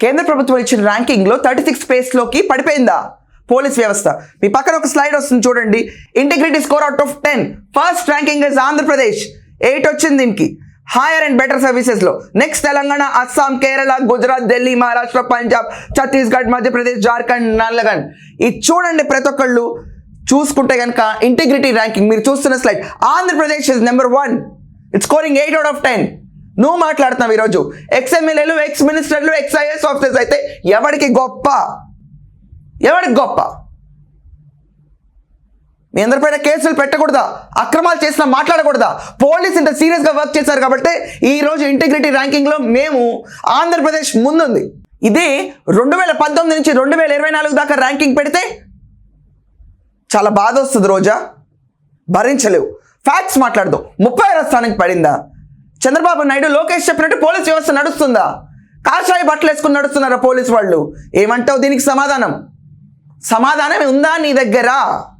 కేంద్ర ప్రభుత్వం ఇచ్చిన ర్యాంకింగ్లో 36 ప్లేస్లోకి పడిపోయిందా పోలీస్ వ్యవస్థ? మీ పక్కన ఒక స్లైడ్ వస్తుంది చూడండి. Integrity score out of 10 first ranking is Andhra Pradesh, 8 వచ్చింది దీనికి. హైయర్ అండ్ బెటర్ సర్వీసెస్లో నెక్స్ట్ తెలంగాణ, అస్సాం, కేరళ, గుజరాత్, ఢిల్లీ, మహారాష్ట్ర, పంజాబ్, ఛత్తీస్గఢ్, మధ్యప్రదేశ్, జార్ఖండ్, నాగాలాండ్. ఇది చూడండి ప్రతి ఒక్కళ్ళు చూసుకుంటే కనుక ఇంటిగ్రిటీ ర్యాంకింగ్ మీరు చూస్తున్న slide, Andhra Pradesh is number 1, it's scoring 8 out of 10. నువ్వు మాట్లాడుతున్నావు ఈరోజు ఎక్స్ఎమ్మెల్యేలు, ఎక్స్ మినిస్టర్లు, ఎక్స్ఐఎస్ ఆఫీసర్స్ అయితే ఎవరికి గొప్ప? మీ అందరిపైన కేసులు పెట్టకూడదా? అక్రమాలు చేసినా మాట్లాడకూడదా? పోలీస్ ఇంత సీరియస్గా వర్క్ చేశారు కాబట్టి ఈరోజు ఇంటిగ్రిటీ ర్యాంకింగ్లో మేము ఆంధ్రప్రదేశ్ ముందుంది. ఇదే 2019 నుంచి 2024 దాకా ర్యాంకింగ్ పెడితే చాలా బాధ వస్తుంది. రోజా భరించలేవు. ఫ్యాక్ట్స్ మాట్లాడదు. 36వ స్థానానికి పడిందా? చంద్రబాబు నాయుడు, లోకేష్ చెప్పినట్టు పోలీస్ వ్యవస్థ నడుస్తుందా? కాషాయ బట్టలు వేసుకుని నడుస్తున్నారా పోలీసు వాళ్ళు? ఏమంటావు దీనికి? సమాధానం ఉందా నీ దగ్గర?